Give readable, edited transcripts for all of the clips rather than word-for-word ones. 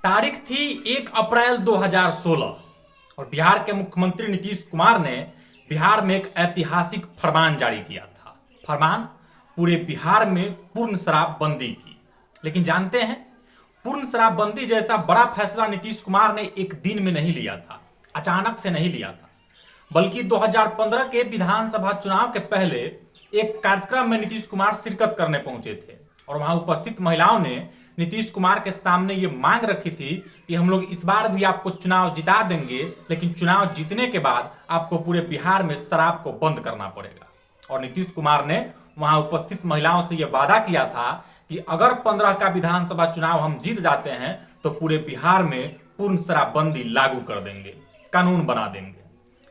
तारीख थी 1 अप्रैल 2016 और बिहार के मुख्यमंत्री नीतीश कुमार ने बिहार में एक ऐतिहासिक फरमान जारी किया था। फरमान पूरे बिहार में पूर्ण शराबबंदी की। लेकिन जानते हैं, पूर्ण शराबबंदी जैसा बड़ा फैसला नीतीश कुमार ने एक दिन में नहीं लिया था, अचानक से नहीं लिया था, बल्कि 2015 के विधानसभा चुनाव के पहले एक कार्यक्रम में नीतीश कुमार शिरकत करने पहुंचे थे और वहां उपस्थित महिलाओं ने नीतीश कुमार के सामने ये मांग रखी थी कि हम लोग इस बार भी आपको चुनाव जिता देंगे, लेकिन चुनाव जीतने के बाद आपको पूरे बिहार में शराब को बंद करना पड़ेगा। और नीतीश कुमार ने वहां उपस्थित महिलाओं से यह वादा किया था कि अगर 15 का विधानसभा चुनाव हम जीत जाते हैं तो पूरे बिहार में पूर्ण शराबबंदी लागू कर देंगे, कानून बना देंगे।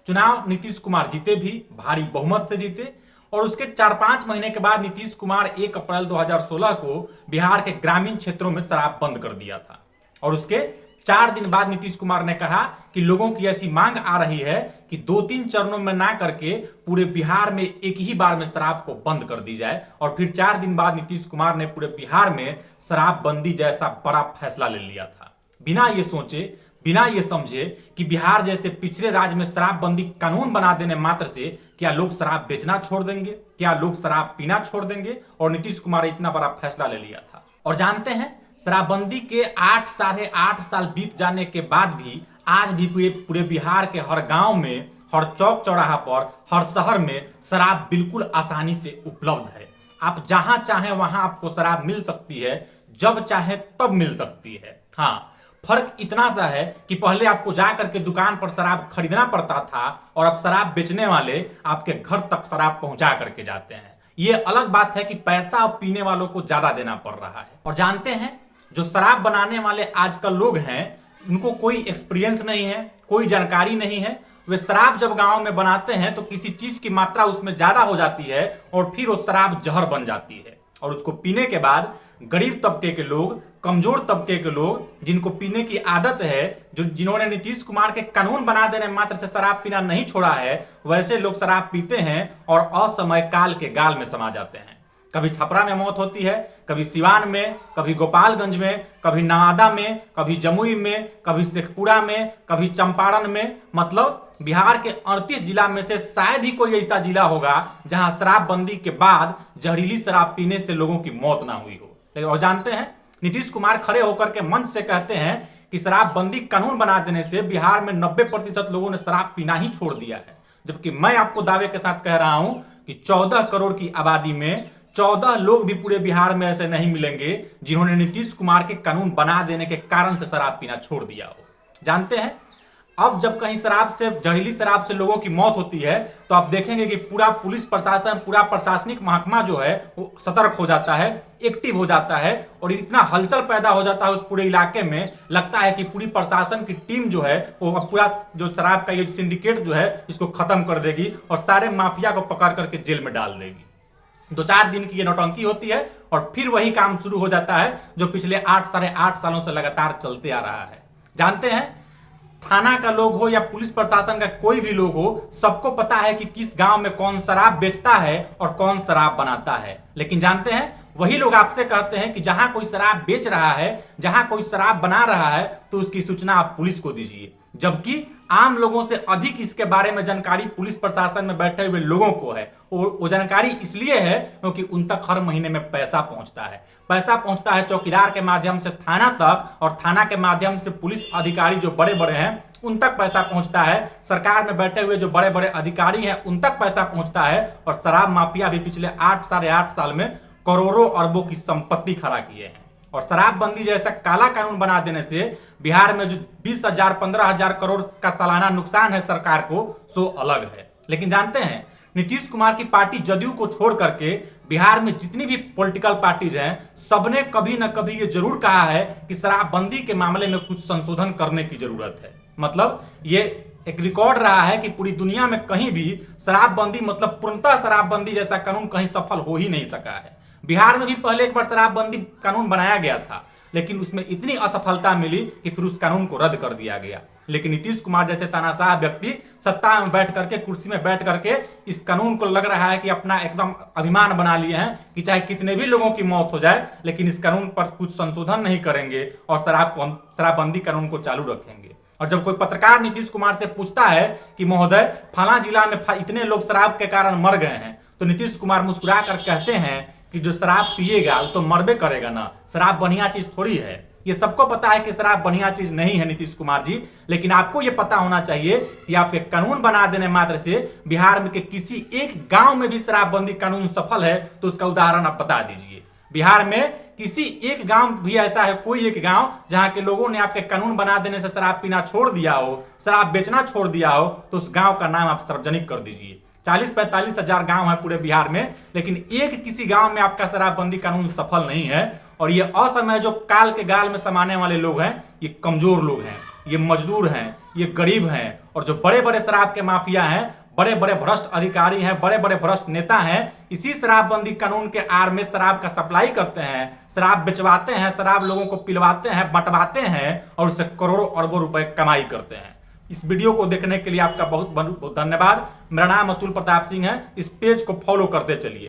चुनाव नीतीश कुमार जीते भी, भारी बहुमत से जीते और उसके 4-5 महीने के बाद नीतीश कुमार 1 अप्रैल 2016 को बिहार के ग्रामीण क्षेत्रों में शराब बंद कर दिया था। और उसके 4 दिन बाद नीतीश कुमार ने कहा कि लोगों की ऐसी मांग आ रही है कि 2-3 चरणों में ना करके पूरे बिहार में एक ही बार में शराब को बंद कर दी जाए। और फिर 4 दिन बाद नीतीश कुमार ने पूरे बिहार में शराबबंदी जैसा बड़ा फैसला ले लिया था, बिना ये सोचे, बिना ये समझे कि बिहार जैसे पिछड़े राज्य में शराबबंदी कानून बना देने मात्र से क्या लोग शराब बेचना छोड़ देंगे, क्या लोग शराब पीना छोड़ देंगे। और नीतीश कुमार ने इतना बड़ा फैसला ले लिया था। और जानते हैं, शराबबंदी के 8 साढ़े 8 साल बीत जाने के बाद भी आज भी पूरे बिहार के हर गांव में, हर चौक चौराहा पर, हर शहर में शराब बिल्कुल आसानी से उपलब्ध है। आप जहां चाहें वहां आपको शराब मिल सकती है, जब चाहे तब मिल सकती है। हाँ, फर्क इतना सा है कि पहले आपको जा करके दुकान पर शराब खरीदना पड़ता था और अब शराब बेचने वाले आपके घर तक शराब पहुंचा करके जाते हैं। ये अलग बात है कि पैसा अब पीने वालों को ज्यादा देना पड़ रहा है। और जानते हैं, जो शराब बनाने वाले आजकल लोग हैं, उनको कोई एक्सपीरियंस नहीं है, कोई जानकारी नहीं है। वे शराब जब गांव में बनाते हैं तो किसी चीज की मात्रा उसमें ज्यादा हो जाती है और फिर वो शराब जहर बन जाती है। और उसको पीने के बाद गरीब तबके के लोग, कमजोर तबके के लोग, जिनको पीने की आदत है, जिन्होंने नीतीश कुमार के कानून बना देने मात्र से शराब पीना नहीं छोड़ा है, वैसे लोग शराब पीते हैं और असमय काल के गाल में समा जाते हैं। कभी छपरा में मौत होती है, कभी सिवान में, कभी गोपालगंज में, कभी नवादा में, कभी जमुई में, कभी शेखपुरा में, कभी चंपारण में। मतलब बिहार के 38 जिला में से शायद ही कोई ऐसा जिला होगा जहां शराबबंदी के बाद जहरीली शराब पीने से लोगों की मौत ना हुई हो। और जानते हैं, नीतीश कुमार खड़े होकर के मंच से कहते हैं कि शराबबंदी कानून बना देने से बिहार में 90% लोगों ने शराब पीना ही छोड़ दिया है। जबकि मैं आपको दावे के साथ कह रहा हूं कि 14 करोड़ की आबादी में 14 लोग भी पूरे बिहार में ऐसे नहीं मिलेंगे जिन्होंने नीतीश कुमार के कानून बना देने के कारण से शराब पीना छोड़ दिया हो। जानते हैं, अब जब कहीं शराब से, जहरीली शराब से लोगों की मौत होती है तो आप देखेंगे कि पूरा पुलिस प्रशासन, पूरा प्रशासनिक महकमा जो है वो सतर्क हो जाता है, एक्टिव हो जाता है और इतना हलचल पैदा हो जाता है उस पूरे इलाके में। लगता है कि पूरी प्रशासन की टीम जो है वो पूरा जो शराब का ये सिंडिकेट जो है इसको खत्म कर देगी और सारे माफिया को पकड़ करके जेल में डाल देगी। 2-4 दिन की ये नौटंकी होती है और फिर वही काम शुरू हो जाता है जो पिछले 8 साढ़े 8 सालों से लगातार चलते आ रहा है। जानते हैं, थाना का लोग हो या पुलिस प्रशासन का कोई भी लोग हो, सबको पता है कि किस गांव में कौन शराब बेचता है और कौन शराब बनाता है। लेकिन जानते हैं, वही लोग आपसे कहते हैं कि जहां कोई शराब बेच रहा है, जहां कोई शराब बना रहा है तो उसकी सूचना आप पुलिस को दीजिए। जबकि आम लोगों से अधिक इसके बारे में जानकारी पुलिस प्रशासन में बैठे हुए लोगों को है। और वो जानकारी इसलिए है क्योंकि उन तक हर महीने में पैसा पहुंचता है। पैसा पहुंचता है चौकीदार के माध्यम से थाना तक और थाना के माध्यम से पुलिस अधिकारी जो बड़े बड़े हैं उन तक पैसा पहुंचता है। सरकार में बैठे हुए जो बड़े बड़े अधिकारी हैं उन तक पैसा पहुंचता है। और शराब माफिया भी पिछले 8 साढ़े 8 साल में करोड़ों अरबों की संपत्ति खड़ा किए हैं। और शराबबंदी जैसा काला कानून बना देने से बिहार में जो 20,000 15,000 करोड़ का सालाना नुकसान है सरकार को, सो अलग है। लेकिन जानते हैं, नीतीश कुमार की पार्टी जदयू को छोड़ करके बिहार में जितनी भी पॉलिटिकल पार्टीज हैं, सबने कभी ना कभी ये जरूर कहा है कि शराबबंदी के मामले में कुछ संशोधन करने की जरूरत है। मतलब ये एक रिकॉर्ड रहा है कि पूरी दुनिया में कहीं भी शराबबंदी, मतलब पूर्णतः शराबबंदी जैसा कानून कहीं सफल हो ही नहीं सका है। बिहार में भी पहले एक बार शराबबंदी कानून बनाया गया था, लेकिन उसमें इतनी असफलता मिली कि फिर उस कानून को रद्द कर दिया गया। लेकिन नीतीश कुमार जैसे तानाशाह व्यक्ति सत्ता में बैठ करके, कुर्सी में बैठ करके इस कानून को लग रहा है कि अपना एकदम अभिमान बना लिए हैं कि चाहे कितने भी लोगों की मौत हो जाए लेकिन इस कानून पर कुछ संशोधन नहीं करेंगे और शराबबंदी कानून को चालू रखेंगे। और जब कोई पत्रकार नीतीश कुमार से पूछता है कि महोदय फला जिला में इतने लोग शराब के कारण मर गए हैं, तो नीतीश कुमार मुस्कुरा कर कहते हैं कि जो शराब पिएगा वो तो मरबे करेगा ना, शराब बढ़िया चीज थोड़ी है। ये सबको पता है कि शराब बढ़िया चीज नहीं है नीतीश कुमार जी, लेकिन आपको ये पता होना चाहिए कि आपके कानून बना देने मात्र से बिहार में के किसी एक गांव में भी शराबबंदी कानून सफल है तो उसका उदाहरण आप बता दीजिए। बिहार में किसी एक गांव भी ऐसा है, कोई एक गांव जहां के लोगों ने आपके कानून बना देने से शराब पीना छोड़ दिया हो, शराब बेचना छोड़ दिया हो, तो उस गांव का नाम आप सार्वजनिक कर दीजिए। 40-45 हजार गांव है पूरे बिहार में, लेकिन एक किसी गांव में आपका शराबबंदी कानून सफल नहीं है। और ये असमय जो काल के गाल में समाने वाले लोग हैं, ये कमजोर लोग हैं, ये मजदूर हैं, ये गरीब हैं, और जो बड़े बड़े शराब के माफिया हैं, बड़े बड़े भ्रष्ट अधिकारी हैं, बड़े बड़े भ्रष्ट नेता हैं, इसी शराबबंदी कानून के आड़ में शराब का सप्लाई करते हैं, शराब बेचवाते हैं, शराब लोगों को पिलवाते हैं, बंटवाते हैं और उससे करोड़ों अरबों रुपए कमाई करते हैं। इस वीडियो को देखने के लिए आपका बहुत बहुत धन्यवाद। मेरा नाम अतुल प्रताप सिंह है। इस पेज को फॉलो करते चलिए।